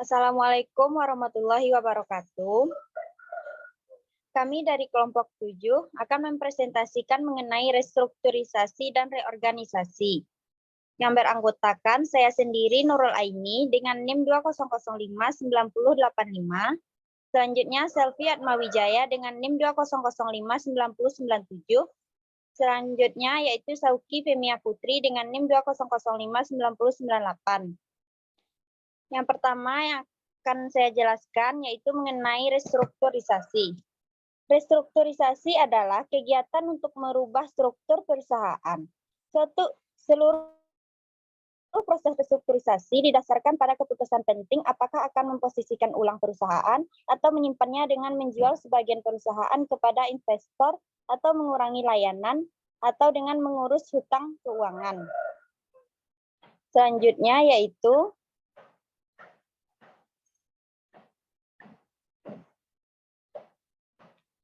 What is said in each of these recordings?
Assalamualaikum warahmatullahi wabarakatuh. Kami dari kelompok 7 akan mempresentasikan mengenai restrukturisasi dan reorganisasi. Yang beranggotakan saya sendiri Nurul Aini dengan NIM 20059085. Selanjutnya Selvi Atmawijaya dengan NIM 20059097. Selanjutnya yaitu Sauki Femia Putri dengan NIM 20059098. Yang pertama yang akan saya jelaskan yaitu mengenai restrukturisasi. Restrukturisasi adalah kegiatan untuk merubah struktur perusahaan. Seluruh proses restrukturisasi didasarkan pada keputusan penting apakah akan memposisikan ulang perusahaan atau menyimpannya dengan menjual sebagian perusahaan kepada investor atau mengurangi layanan atau dengan mengurus hutang keuangan. Selanjutnya yaitu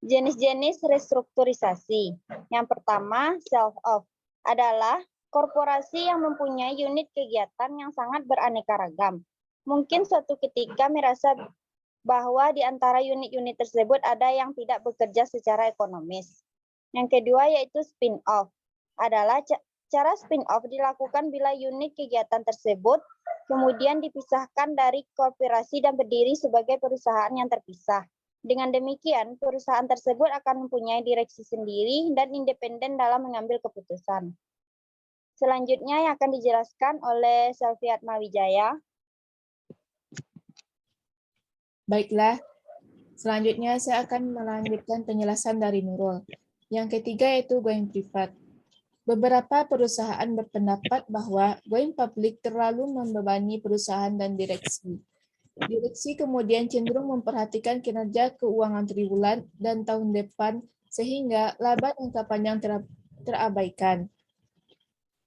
jenis-jenis restrukturisasi. Yang pertama, self-off adalah korporasi yang mempunyai unit kegiatan yang sangat beraneka ragam. Mungkin suatu ketika merasa bahwa di antara unit-unit tersebut ada yang tidak bekerja secara ekonomis. Yang kedua yaitu spin-off. Adalah cara spin-off dilakukan bila unit kegiatan tersebut kemudian dipisahkan dari korporasi dan berdiri sebagai perusahaan yang terpisah. Dengan demikian, perusahaan tersebut akan mempunyai direksi sendiri dan independen dalam mengambil keputusan. Selanjutnya yang akan dijelaskan oleh Selvi Atmawijaya. Baiklah, selanjutnya saya akan melanjutkan penjelasan dari Nurul. Yang ketiga yaitu going privat. Beberapa perusahaan berpendapat bahwa going public terlalu membebani perusahaan dan direksi. Direksi kemudian cenderung memperhatikan kinerja keuangan triwulan dan tahun depan sehingga laba jangka panjang terabaikan.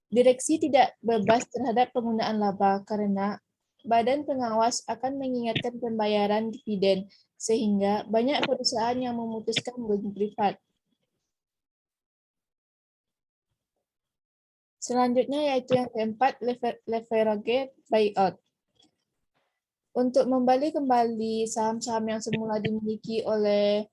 Direksi tidak bebas terhadap penggunaan laba karena badan pengawas akan mengingatkan pembayaran dividen sehingga banyak perusahaan yang memutuskan going privat. Selanjutnya yaitu yang keempat, leverage buyout. Untuk membeli kembali saham-saham yang semula dimiliki oleh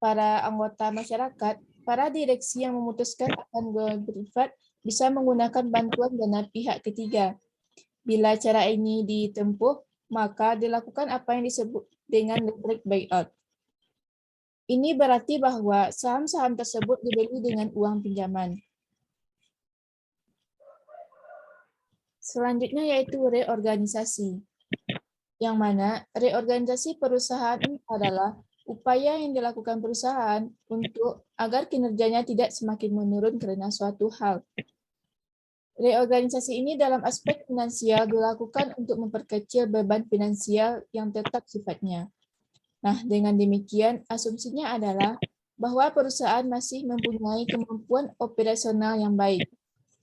para anggota masyarakat, para direksi yang memutuskan akan going privat bisa menggunakan bantuan dana pihak ketiga. Bila cara ini ditempuh, maka dilakukan apa yang disebut dengan leverage buyout. Ini berarti bahwa saham-saham tersebut dibeli dengan uang pinjaman. Selanjutnya yaitu reorganisasi, yang mana reorganisasi perusahaan adalah upaya yang dilakukan perusahaan untuk agar kinerjanya tidak semakin menurun karena suatu hal. Reorganisasi ini dalam aspek finansial dilakukan untuk memperkecil beban finansial yang tetap sifatnya. Nah, dengan demikian asumsinya adalah bahwa perusahaan masih mempunyai kemampuan operasional yang baik.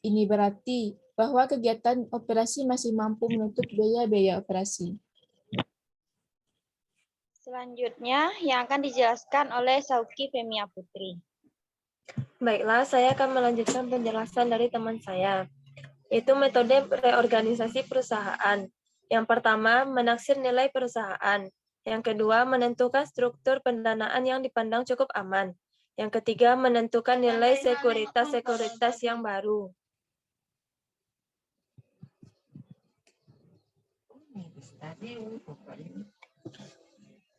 Ini berarti bahwa kegiatan operasi masih mampu menutup biaya-biaya operasi. Selanjutnya yang akan dijelaskan oleh Sauki Femia Putri. Baiklah, saya akan melanjutkan penjelasan dari teman saya, yaitu metode reorganisasi perusahaan. Yang pertama, menaksir nilai perusahaan. Yang kedua, menentukan struktur pendanaan yang dipandang cukup aman. Yang ketiga, menentukan nilai sekuritas-sekuritas yang baru.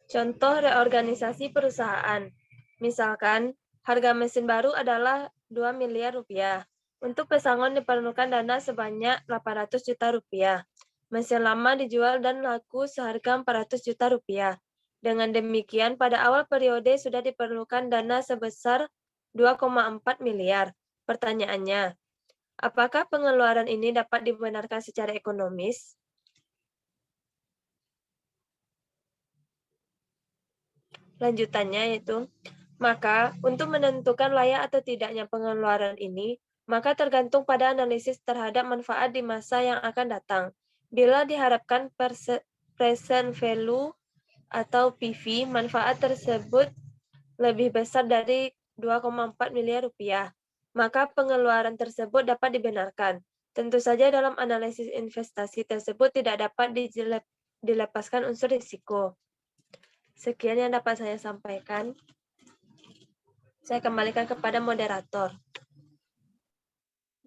Contoh reorganisasi perusahaan. Misalkan, harga mesin baru adalah 2 miliar rupiah. Untuk pesangon diperlukan dana sebanyak 800 juta rupiah. Mesin lama dijual dan laku seharga 400 juta rupiah. Dengan demikian, pada awal periode sudah diperlukan dana sebesar 2,4 miliar. Pertanyaannya, apakah pengeluaran ini dapat dibenarkan secara ekonomis? Lanjutannya yaitu, maka untuk menentukan layak atau tidaknya pengeluaran ini, maka tergantung pada analisis terhadap manfaat di masa yang akan datang. Bila diharapkan present value atau PV, manfaat tersebut lebih besar dari 2,4 miliar rupiah, maka pengeluaran tersebut dapat dibenarkan. Tentu saja dalam analisis investasi tersebut tidak dapat dilepaskan unsur risiko. Sekian yang dapat saya sampaikan. Saya kembalikan kepada moderator.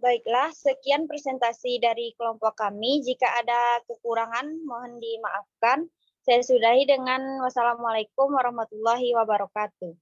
Baiklah, sekian presentasi dari kelompok kami. Jika ada kekurangan, mohon dimaafkan. Saya sudahi dengan wassalamualaikum warahmatullahi wabarakatuh.